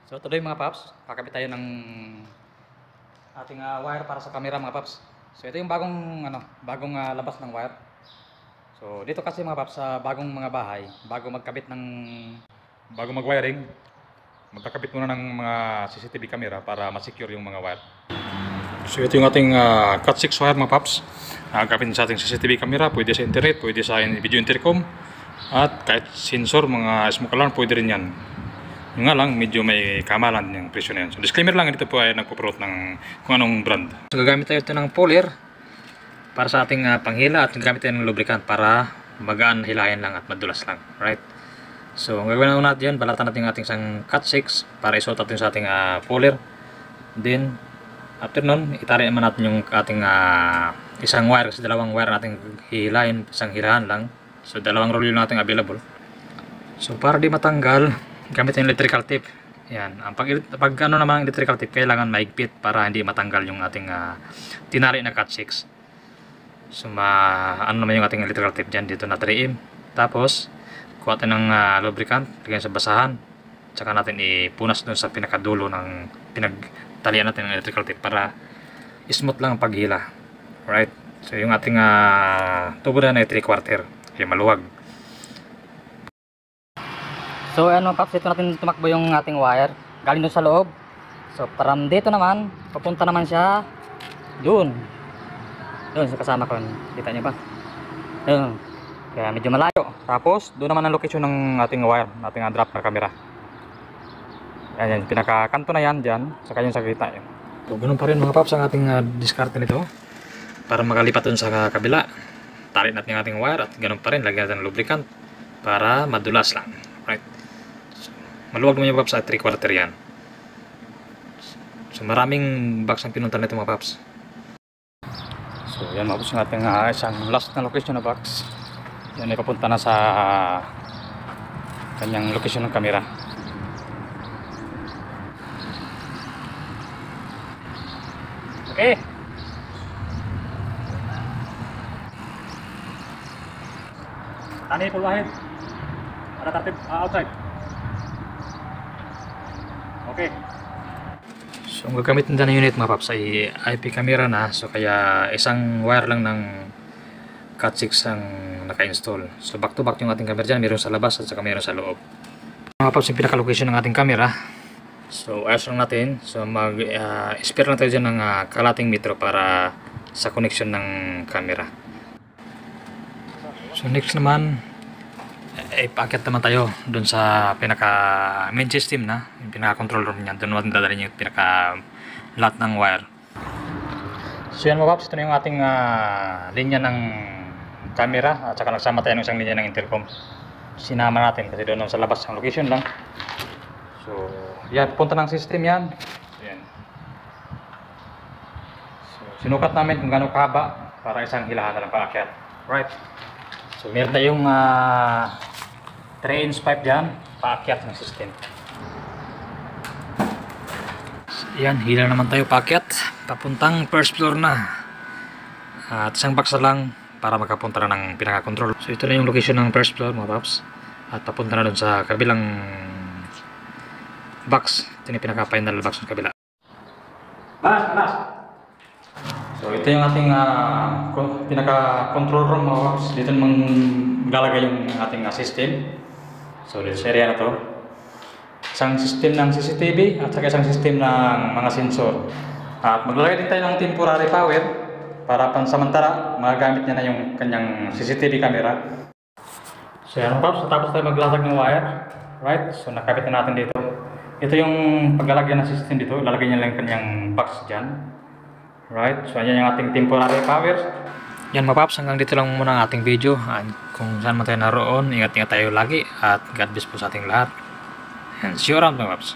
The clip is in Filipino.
So tuloy mga paps, kakabit tayo ng ating wire para sa camera mga paps. So ito yung bagong labas ng wire. So dito kasi mga paps sa bagong mga bahay, bago mag-wiring, magkakabit muna ng mga CCTV camera para ma-secure yung mga wire. So ito yung ating Cat 6 wire mga paps. Gagamitin sa ating CCTV camera, pwede sa internet, pwede sa video intercom, at kahit sensor, mga smoke alarm, pwede rin yan. Yung nga lang, medyo may kamalan yung presyo na yun. So disclaimer lang, dito po ay nagpo-promote ng kung anong brand. So gagamit tayo ito ng puller para sa ating panghila, at gagamit tayo ng lubricant para magaan hilahin lang at madulas lang. Right? So ang gagawin natin yan, balatan natin yung ating isang Cat 6 para isuot natin sa ating puller. Then after nun, itari naman natin yung ating isang wire, kasi dalawang wire natin hihilahin, isang hilahan lang. So dalawang roll yung natin available. So para di matanggal, gamit yung electrical tape. Yan. Pag ano naman ang electrical tape, kailangan maigpit para hindi matanggal yung ating tinari na Cat 6. So ano naman yung ating electrical tape dyan, dito na 3M. Tapos kuha tayo ng lubricant, lagyan sa basahan, tsaka natin ipunas dun sa pinakadulo ng pinagtalian natin ng electrical tape para smooth lang ang paghila. Right? So yung ating tubo na 3/4, yung maluwag. So ano paps, dito natin tumakbo yung ating wire galing doon sa loob. So from dito naman, papunta naman siya doon sa kasama ko. Kita niyo ba? Doon. Kaya medyo malayo. Tapos doon naman ang location ng ating wire, ating drop na camera. Ayan, pinakakanto na yan dyan, saka yung sa kita yun. So ganun pa rin mga paps ang ating diskarte nito para makalipat doon sa kabila. Tarik natin yung ating wire at ganun pa rin, lagyan natin ng lubricant para madulas lang. Right? Maluwag naman yung paps, at 3/4 yan. So maraming box ang pinunta nito mga paps. So yan mga paps, yung ating isang last na location na box. Yan ay papunta na sa kanyang location ng camera. Okay. Tani full wahid. Ada tertib outside. Okay. So ang gagamit na ng unit mga paps ay IP camera na. So kaya isang wire lang ng Cat 6 ang naka-install. So back to back yung ating camera dyan. Meron sa labas at saka meron sa loob. Mga paps, yung pinaka-location ng ating camera. So ayos lang natin. So spare lang tayo dyan ng kalating metro para sa connection ng camera. So next naman, paakyat naman tayo dun sa pinaka main system na, yung pinaka control room niya. Doon natin dadalhin yung pinaka lahat ng wire. So yan mga paps, ito na yung ating linya ng camera, at saka nagsama tayo ng isang linya ng intercom. Sinama natin kasi doon sa labas ang location lang. So yan, punta ng system yan. Yan. So sinukat namin kung gaano kahaba para isang hilahan na lang paakyat. Right. So meron tayong 3-inch pipe dyan, paakyat ng system. Yan, hila naman tayo paakyat, papuntang first floor na. At isang box na lang para makapunta na ng pinaka-control. So ito na yung location ng first floor mga paps. At papunta na dun sa kabilang box. Ito yung pinaka-final box ng kabila. Palas! So ito yung ating pinaka-control room mga paps. Dito naman maglalagay yung ating system. So dito sa area na to, isang system ng CCTV at saka isang system ng mga sensor. At maglalagay din tayo ng temporary power para pansamantala magagamit niya na yung kanyang CCTV camera. So yan mga paps, tapos tayo maglatag ng wire. Right? So nakabit na natin dito. Ito yung paglalagyan ng system dito, lalagay niya lang yung kanyang box dyan. Right? So yan yung ating temporary power. Yan mga paps, hanggang dito lang muna ang ating video. Kung saan man tayo naroon, ingat-ingat tayo lagi at God bless po sa ating lahat. And see you around mga paps.